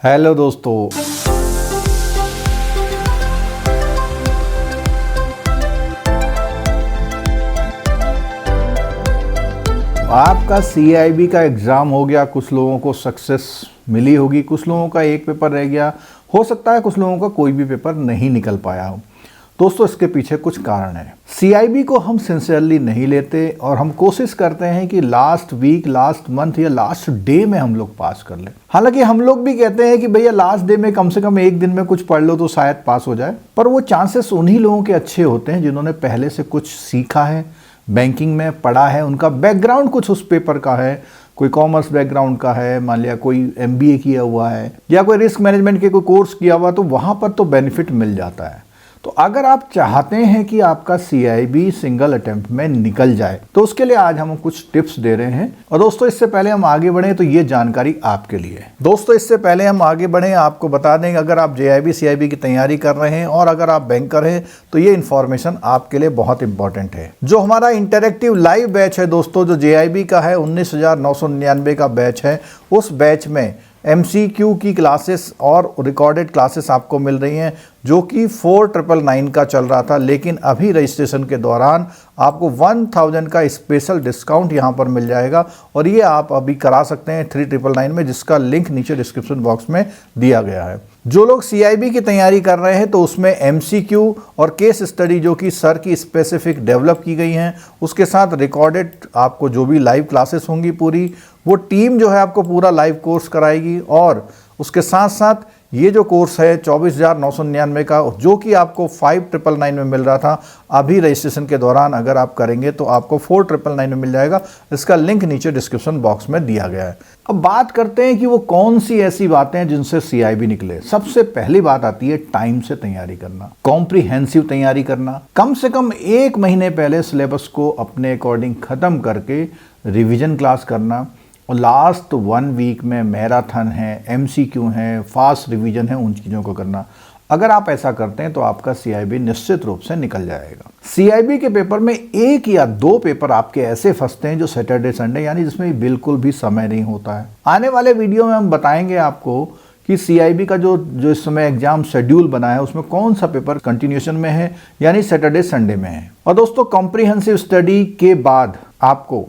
Hello दोस्तों, आपका CIB का एग्ज़ाम हो गया। कुछ लोगों को सक्सेस मिली होगी, कुछ लोगों का एक पेपर रह गया, हो सकता है कुछ लोगों का कोई भी पेपर नहीं निकल पाया हो। दोस्तों, इसके पीछे कुछ कारण है। सीआईबी को हम सिंसियरली नहीं लेते और हम कोशिश करते हैं कि लास्ट वीक, लास्ट मंथ या लास्ट डे में हम लोग पास कर लें। हालांकि हम लोग भी कहते हैं कि भैया लास्ट डे में कम से कम एक दिन में कुछ पढ़ लो तो शायद पास हो जाए, पर वो चांसेस उन्हीं लोगों के अच्छे होते हैं जिन्होंने पहले से कुछ सीखा है, बैंकिंग में पढ़ा है, उनका बैकग्राउंड कुछ उस पेपर का है। कोई कॉमर्स बैकग्राउंड का है, मान लिया कोई एमबीए किया हुआ है या कोई रिस्क मैनेजमेंट के कोई कोर्स किया हुआ, तो वहाँ पर तो बेनिफिट मिल जाता है। तो अगर आप चाहते हैं कि आपका सीआईबी सिंगल अटेम्प्ट में निकल जाए तो उसके लिए आज हम कुछ टिप्स दे रहे हैं। और दोस्तों, इससे पहले हम आगे बढ़ें तो ये जानकारी आपके लिए है। दोस्तों, इससे पहले हम आगे बढ़ें, आपको बता दें अगर आप जेआईबी सीआईबी की तैयारी कर रहे हैं और अगर आप बैंकर हैं तो ये इन्फॉर्मेशन आपके लिए बहुत इंपॉर्टेंट है। जो हमारा इंटरेक्टिव लाइव बैच है दोस्तों, जो जेआईबी का है 19,999 का बैच है, उस बैच में एमसीक्यू की क्लासेस और रिकॉर्डेड क्लासेस आपको मिल रही हैं, जो कि 4,999 का चल रहा था, लेकिन अभी रजिस्ट्रेशन के दौरान आपको 1,000 का स्पेशल डिस्काउंट यहाँ पर मिल जाएगा और ये आप अभी करा सकते हैं 3,999 में, जिसका लिंक नीचे डिस्क्रिप्शन बॉक्स में दिया गया है। जो लोग सीआईबी की तैयारी कर रहे हैं तो उसमें एमसीक्यू और केस स्टडी जो कि सर की स्पेसिफिक डेवलप की गई हैं, उसके साथ रिकॉर्डेड आपको जो भी लाइव क्लासेस होंगी पूरी, वो टीम जो है आपको पूरा लाइव कोर्स कराएगी। और उसके साथ साथ ये जो कोर्स है 24,999 का, जो कि आपको 5,999 में मिल रहा था, अभी रजिस्ट्रेशन के दौरान अगर आप करेंगे तो आपको 4,999 में मिल जाएगा। इसका लिंक नीचे डिस्क्रिप्शन बॉक्स में दिया गया है। अब बात करते हैं कि वो कौन सी ऐसी बातें हैं जिनसे सीआईबी निकले। सबसे पहली बात आती है टाइम से तैयारी करना, कॉम्प्रिहेंसिव तैयारी करना। कम से कम 1 महीने पहले सिलेबस को अपने अकॉर्डिंग ख़त्म करके रिविजन क्लास करना, और लास्ट 1 वीक में मैराथन है, एमसीक्यू है, फास्ट रिवीजन है, उन चीज़ों को करना। अगर आप ऐसा करते हैं तो आपका सीआईबी निश्चित रूप से निकल जाएगा। सीआईबी के पेपर में 1 या 2 पेपर आपके ऐसे फंसते हैं जो सैटरडे संडे, यानी जिसमें बिल्कुल भी समय नहीं होता है। आने वाले वीडियो में हम बताएंगे आपको कि सीआईबी का जो इस समय एग्जाम शेड्यूल बना है उसमें कौन सा पेपर कंटिन्यूशन में है, यानी सैटरडे संडे में है। और दोस्तों, कॉम्प्रिहेंसिव स्टडी के बाद आपको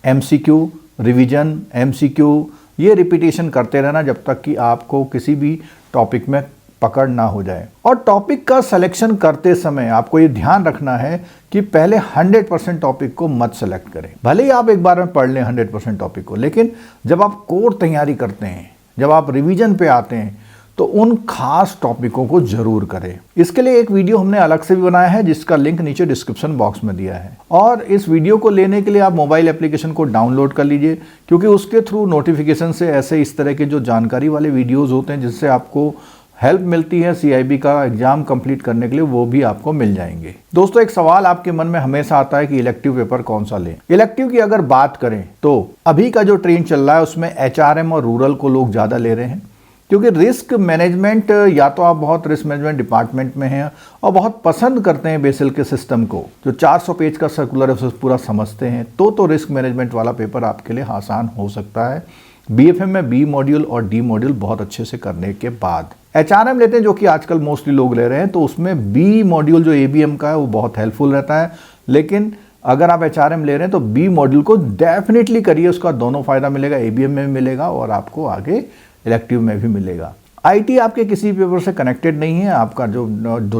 एमसीक्यू, रिवीजन, एमसीक्यू, ये रिपीटेशन करते रहना जब तक कि आपको किसी भी टॉपिक में पकड़ ना हो जाए। और टॉपिक का सिलेक्शन करते समय आपको ये ध्यान रखना है कि पहले 100% टॉपिक को मत सेलेक्ट करें। भले ही आप एक बार में पढ़ लें 100% टॉपिक को, लेकिन जब आप कोर तैयारी करते हैं, जब आप रिवीजन पे आते हैं, तो उन खास टॉपिकों को जरूर करें। इसके लिए एक वीडियो हमने अलग से भी बनाया है, जिसका लिंक नीचे डिस्क्रिप्शन बॉक्स में दिया है। और इस वीडियो को लेने के लिए आप मोबाइल एप्लीकेशन को डाउनलोड कर लीजिए, क्योंकि उसके थ्रू नोटिफिकेशन से ऐसे इस तरह के जो जानकारी वाले वीडियोज़ होते हैं जिससे आपको हेल्प मिलती है सीआईबी का एग्जाम कंप्लीट करने के लिए, वो भी आपको मिल जाएंगे। दोस्तों, एक सवाल आपके मन में हमेशा आता है कि इलेक्टिव पेपर कौन सा लें। इलेक्टिव की अगर बात करें तो अभी का जो ट्रेंड चल रहा है उसमें एचआरएम और रूरल को लोग ज़्यादा ले रहे हैं, क्योंकि रिस्क मैनेजमेंट, या तो आप बहुत रिस्क मैनेजमेंट डिपार्टमेंट में हैं और बहुत पसंद करते हैं बेसिल के सिस्टम को, जो 400 पेज का सर्कुलर है उसे पूरा समझते हैं, तो रिस्क मैनेजमेंट वाला पेपर आपके लिए आसान हो सकता है बीएफएम में बी मॉड्यूल और डी मॉड्यूल बहुत अच्छे से करने के बाद। एचआरएम लेते हैं, जो कि आजकल मोस्टली लोग ले रहे हैं, तो उसमें बी मॉड्यूल जो एबीएम का है वो बहुत हेल्पफुल रहता है। लेकिन अगर आप एचआरएम ले रहे हैं तो बी मॉड्यूल को डेफिनेटली करिए, उसका दोनों फायदा मिलेगा, एबीएम में भी मिलेगा और आपको आगे इलेक्टिव में भी मिलेगा। आईटी आपके किसी पेपर से कनेक्टेड नहीं है, आपका जो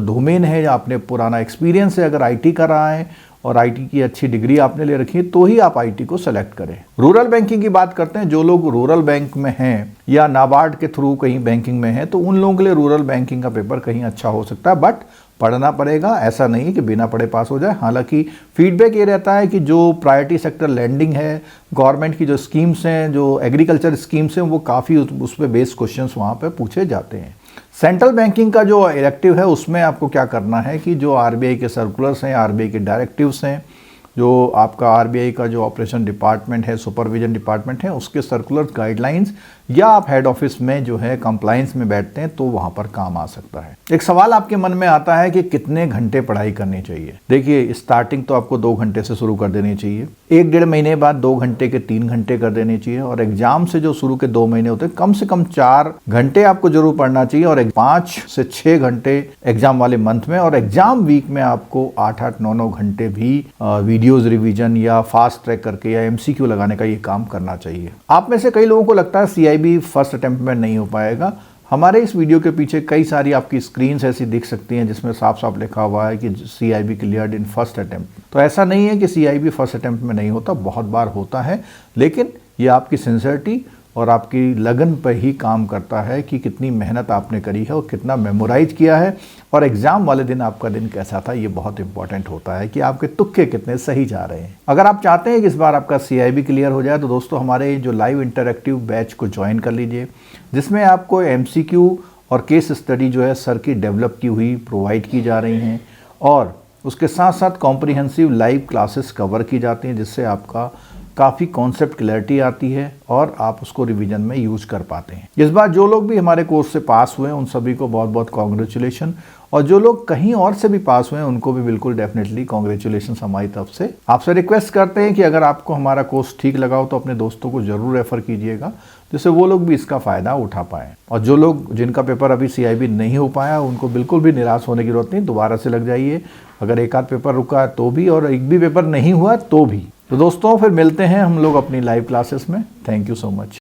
डोमेन है, आपने पुराना एक्सपीरियंस है, अगर आईटी का रहा है और आईटी की अच्छी डिग्री आपने ले रखी है तो ही आप आईटी को सेलेक्ट करें। रूरल बैंकिंग की बात करते हैं, जो लोग रूरल बैंक में हैं या नाबार्ड के थ्रू कहीं बैंकिंग में हैं, तो उन लोगों के लिए रूरल बैंकिंग का पेपर कहीं अच्छा हो सकता है, बट पढ़ना पड़ेगा। ऐसा नहीं है कि बिना पढ़े पास हो जाए। हालांकि फीडबैक ये रहता है कि जो प्रायोरिटी सेक्टर लैंडिंग है, गवर्नमेंट की जो स्कीम्स हैं, जो एग्रीकल्चर स्कीम्स हैं, वो काफ़ी उस पर बेस्ड क्वेश्चंस वहाँ पे पूछे जाते हैं। सेंट्रल बैंकिंग का जो इलेक्टिव है उसमें आपको क्या करना है कि जो आरबीआई के सर्कुलर्स हैं, आरबीआई के डायरेक्टिव्स हैं, जो आपका आरबीआई का जो ऑपरेशन डिपार्टमेंट है, सुपरविजन डिपार्टमेंट है, उसके सर्कुलर गाइडलाइंस या आप हेड ऑफिस में जो है कंप्लायंस में बैठते हैं तो वहां पर काम आ सकता है। एक सवाल आपके मन में आता है कि कितने घंटे पढ़ाई करनी चाहिए। देखिए, स्टार्टिंग तो आपको 2 घंटे से शुरू कर देनी चाहिए, 1-1.5 महीने बाद 2 घंटे के 3 घंटे कर देने चाहिए, और एग्जाम से जो शुरू के 2 महीने होते हैं कम से कम 4 घंटे आपको जरूर पढ़ना चाहिए, और 5 से 6 घंटे एग्जाम वाले मंथ में, और एग्जाम वीक में आपको 8-8, 9-9 घंटे भी वीडियोज रिवीजन या फास्ट ट्रैक करके या MCQ लगाने का ये काम करना चाहिए। आप में से कई लोगों को लगता है CIB फर्स्ट अटेम्प्ट में नहीं हो पाएगा। हमारे इस वीडियो के पीछे कई सारी आपकी स्क्रीन्स ऐसी दिख सकती हैं जिसमें साफ साफ लिखा हुआ है कि CIB cleared in first attempt. तो ऐसा नहीं है कि CIB फर्स्ट अटेम्प्ट में नहीं होता, बहुत बार होता है, लेकिन ये आपकी सिंसियरिटी और आपकी लगन पर ही काम करता है कि कितनी मेहनत आपने करी है और कितना मेमोराइज किया है, और एग्जाम वाले दिन आपका दिन कैसा था, ये बहुत इंपॉर्टेंट होता है कि आपके तुक्के कितने सही जा रहे हैं। अगर आप चाहते हैं कि इस बार आपका CIB क्लियर हो जाए तो दोस्तों हमारे जो लाइव इंटरैक्टिव बैच को ज्वाइन कर लीजिए, जिसमें आपको MCQ और केस स्टडी जो है सर की डेवलप की हुई प्रोवाइड की जा रही हैं, और उसके साथ साथ कॉम्प्रिहेंसिव लाइव क्लासेस कवर की जाती हैं, जिससे आपका काफ़ी कॉन्सेप्ट क्लैरिटी आती है और आप उसको रिवीजन में यूज कर पाते हैं। इस बार जो लोग भी हमारे कोर्स से पास हुए हैं उन सभी को बहुत बहुत कॉन्ग्रेचुलेशन, और जो लोग कहीं और से भी पास हुए हैं उनको भी बिल्कुल डेफिनेटली कॉन्ग्रेचुलेशन हमारी तरफ से। आपसे रिक्वेस्ट करते हैं कि अगर आपको हमारा कोर्स ठीक लगा हो तो अपने दोस्तों को जरूर रेफर कीजिएगा, जिससे वो लोग भी इसका फ़ायदा उठा पाएँ। और जो लोग जिनका पेपर अभी CIB नहीं हो पाया उनको बिल्कुल भी निराश होने की जरूरत नहीं, दोबारा से लग जाइए। अगर एक आध पेपर रुका तो भी, और एक भी पेपर नहीं हुआ तो भी। तो दोस्तों फिर मिलते हैं हम लोग अपनी लाइव क्लासेस में। Thank you so much.